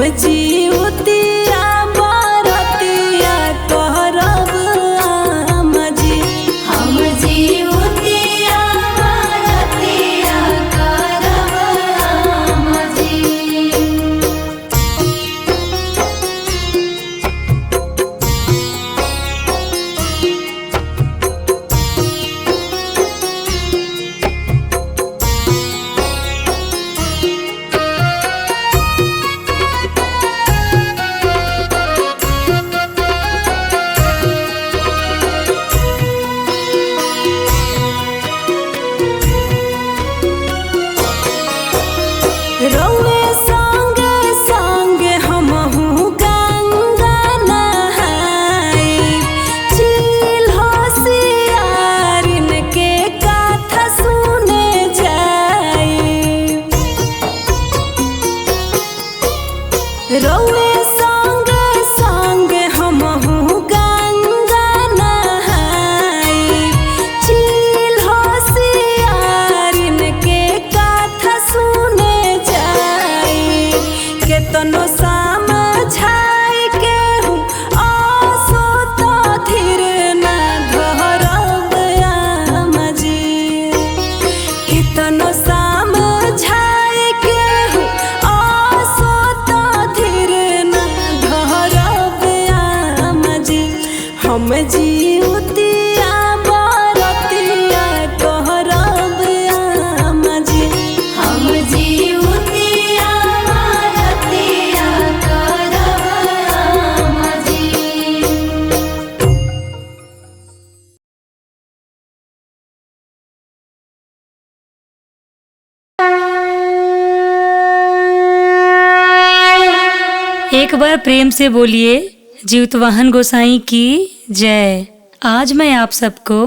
जीवतिया बरतिया करब आम जी। हम जीवतिया बरतिया करब आम जी। रउए संगे संगे हमहू गंगा नहाई। चील होशियारिन के कथा सुने जाई। रउए संगे संगे हमहू गंगा नहाई। चील होशियारिन के कथा सुने जाई। केतनो समझाई केहू आसो तो धीर ना धरब आम जी। केतनो समझाई केहू आसो तो धीर ना धरब आम जी। हम जीवतिया बरतिया करब आम जी। हम जीवतिया बरतिया करब आम जी। एक बार प्रेम से बोलिए जीवतवाहन गोसाई की जय। आज मैं आप सबको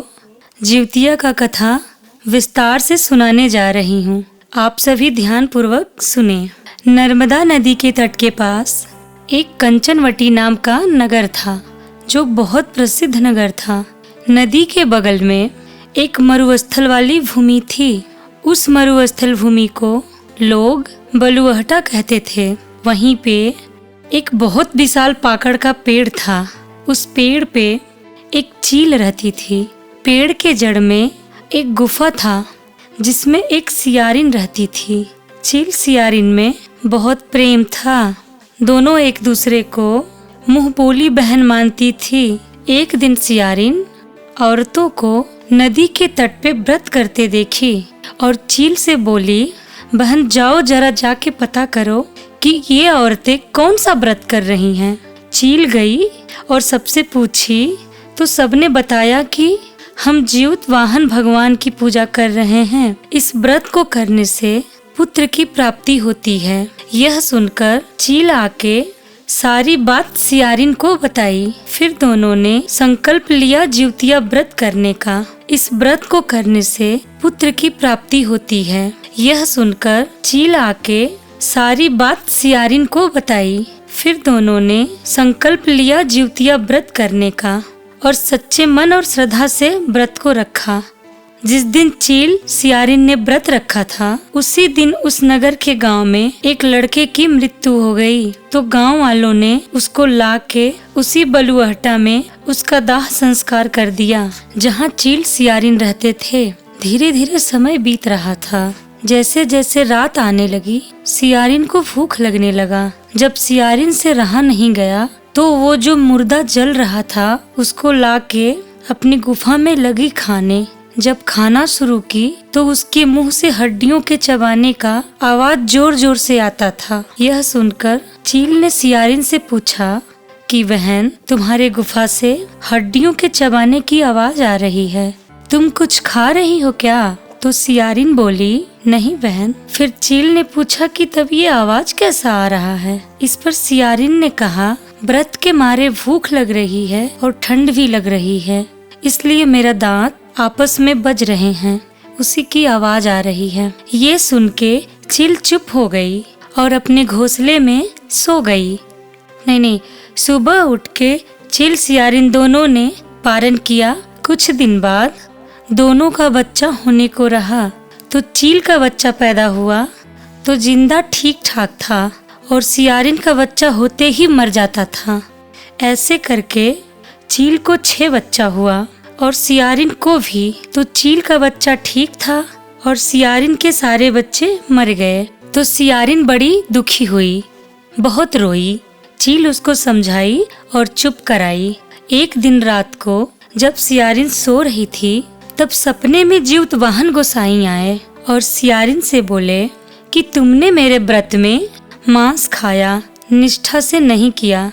जीवतिया का कथा विस्तार से सुनाने जा रही हूँ। आप सभी ध्यान पूर्वक सुने। नर्मदा नदी के तट के पास एक कंचनवटी नाम का नगर था, जो बहुत प्रसिद्ध नगर था। नदी के बगल में एक मरुस्थल वाली भूमि थी। उस मरुस्थल भूमि को लोग बलुअहटा कहते थे। वहीं पे एक बहुत विशाल पाकड़ का पेड़ था। उस पेड़ पे एक चील रहती थी। पेड़ के जड़ में एक गुफा था जिसमें एक सियारिन रहती थी। चील सियारिन में बहुत प्रेम था। दोनों एक दूसरे को मुंह बोली बहन मानती थी। एक दिन सियारिन औरतों को नदी के तट पे व्रत करते देखी और चील से बोली, बहन जाओ जरा जाके पता करो कि ये औरतें कौन सा व्रत कर रही हैं। चील गई और सबसे पूछी तो सबने बताया कि हम जीवतवाहन भगवान की पूजा कर रहे हैं। इस व्रत को करने से पुत्र की प्राप्ति होती है। यह सुनकर चील आके सारी बात सियारिन को बताई। फिर दोनों ने संकल्प लिया जीवतिया व्रत करने का। इस व्रत को करने से पुत्र की प्राप्ति होती है। यह सुनकर चील आके सारी बात सियारिन को बताई। फिर दोनों ने संकल्प लिया जीवतिया व्रत करने का और सच्चे मन और श्रद्धा से व्रत को रखा। जिस दिन चील सियारिन ने व्रत रखा था, उसी दिन उस नगर के गांव में एक लड़के की मृत्यु हो गई। तो गांव वालों ने उसको ला के उसी बलुअहटा में उसका दाह संस्कार कर दिया, जहां चील सियारिन रहते थे। धीरे धीरे समय बीत रहा था। जैसे जैसे रात आने लगी, सियारिन को भूख लगने लगा। जब सियारिन से रहा नहीं गया, तो वो जो मुर्दा जल रहा था उसको लाके अपनी गुफा में लगी खाने। जब खाना शुरू की तो उसके मुंह से हड्डियों के चबाने का आवाज जोर जोर से आता था। यह सुनकर चील ने सियारिन से पूछा कि बहन, तुम्हारे गुफा से हड्डियों के चबाने की आवाज आ रही है, तुम कुछ खा रही हो क्या? तो सियारिन बोली, नहीं बहन। फिर चील ने पूछा कि तब ये आवाज कैसा आ रहा है? इस पर सियारिन ने कहा, व्रत के मारे भूख लग रही है और ठंड भी लग रही है, इसलिए मेरा दांत आपस में बज रहे हैं, उसी की आवाज आ रही है। ये सुन के चील चुप हो गई और अपने घोंसले में सो गई। नहीं, सुबह उठ के चील सियारिन दोनों ने पारण किया। कुछ दिन बाद दोनों का बच्चा होने को रहा। तो चील का बच्चा पैदा हुआ तो जिंदा ठीक ठाक था और सियारिन का बच्चा होते ही मर जाता था। ऐसे करके चील को 6 बच्चा हुआ और सियारिन को भी। तो चील का बच्चा ठीक था और सियारिन के सारे बच्चे मर गए। तो सियारिन बड़ी दुखी हुई, बहुत रोई। चील उसको समझाई और चुप कराई। एक दिन रात को जब सियारिन सो रही थी, तब सपने में जीवतवाहन गोसाई आए और सियारिन से बोले कि तुमने मेरे व्रत में मांस खाया, निष्ठा से नहीं किया,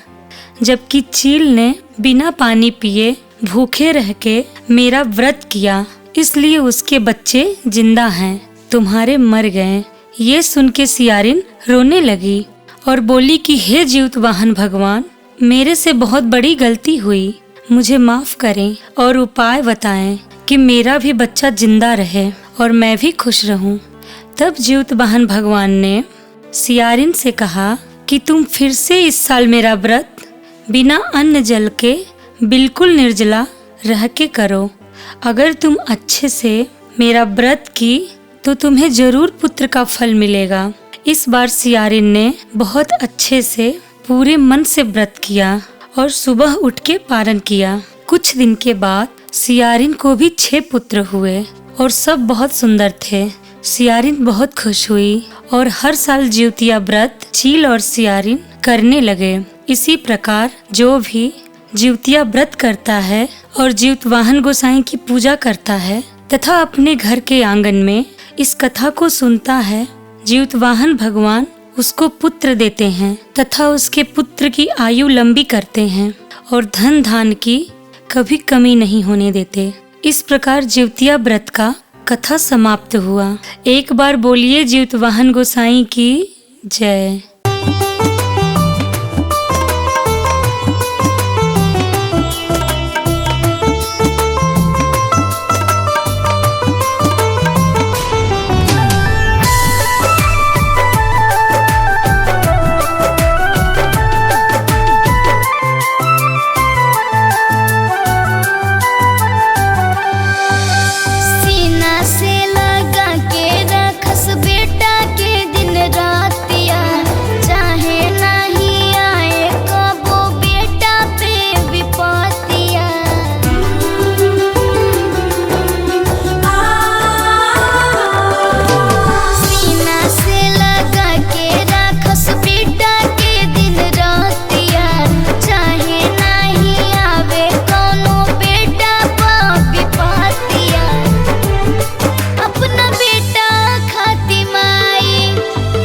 जबकि चील ने बिना पानी पिए भूखे रह के मेरा व्रत किया, इसलिए उसके बच्चे जिंदा हैं, तुम्हारे मर गए। ये सुन के सियारिन रोने लगी और बोली कि हे जीवतवाहन भगवान, मेरे से बहुत बड़ी गलती हुई, मुझे माफ करें और उपाय बताएं कि मेरा भी बच्चा जिंदा रहे और मैं भी खुश रहूं। तब जीवतवाहन भगवान ने सियारिन से कहा कि तुम फिर से इस साल मेरा व्रत बिना अन्न जल के बिल्कुल निर्जला रह के करो। अगर तुम अच्छे से मेरा व्रत की तो तुम्हें जरूर पुत्र का फल मिलेगा। इस बार सियारिन ने बहुत अच्छे से पूरे मन से व्रत किया और सुबह उठ के पारण किया। कुछ दिन के बाद सियारिन को भी 6 पुत्र हुए और सब बहुत सुंदर थे। सियारिन बहुत खुश हुई और हर साल जिउतिया व्रत चील और सियारिन करने लगे। इसी प्रकार जो भी जिउतिया व्रत करता है और जीवतवाहन गोसाई की पूजा करता है तथा अपने घर के आंगन में इस कथा को सुनता है, जीवतवाहन भगवान उसको पुत्र देते हैं तथा उसके पुत्र की आयु लंबी करते हैं और धन धान की कभी कमी नहीं होने देते। इस प्रकार जिउतिया व्रत का कथा समाप्त हुआ। एक बार बोलिए जीवतवाहन गोसाई की जय। सीना से लगा के रखस बेटा के दिन रातिया, चाहे नहीं आए कबो बेटा पे विपतिया। सीना से लगा के रखस बेटा के दिन रातिया, चाहे नहीं आवे कोनो बेटा पा विपतिया। अपना बेटा खाती माई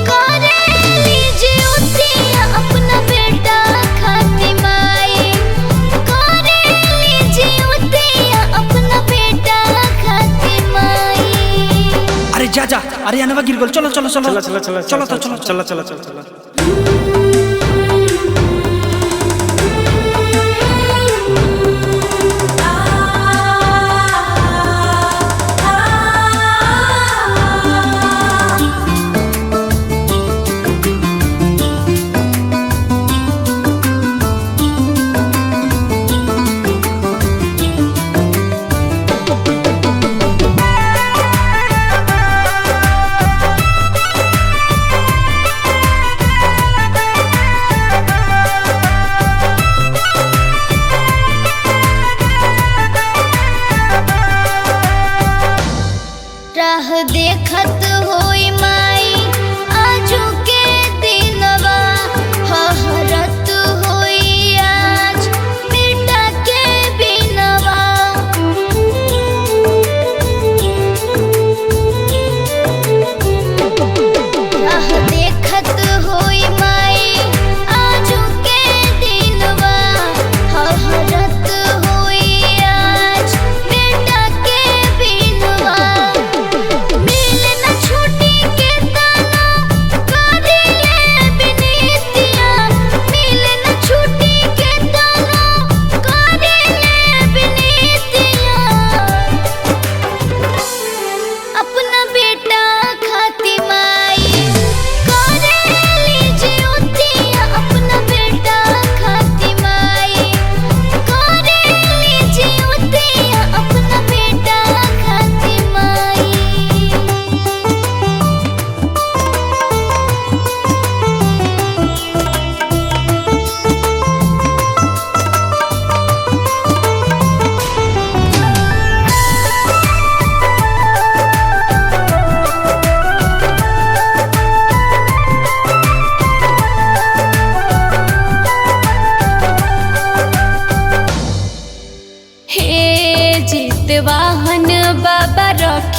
करे लीजिए उतिया, अपना बेटा खाती माई करे लीजिए उतिया, अपना बेटा खाती माई। अरे जा जा, अरे अनवा गिर गल, चलो चलो चलो चला चला चलो तो चलो चला चला चला चला।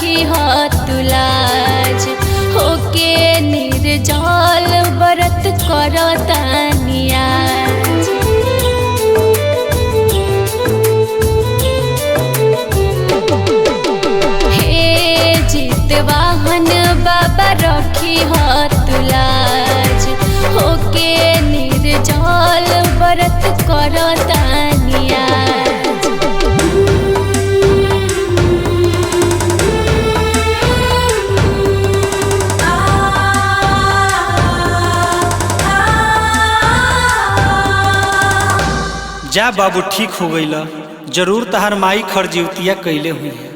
रखी हो तुलाज होके निर्जल व्रत करतानी आज। हे जितवाहन बाबा रखी हो तुलाज होके निर्जल व्रत करतानी आज। जा बाबू ठीक हो गईल, जरूर तहार माई खरजीवतिया कैले हुई है।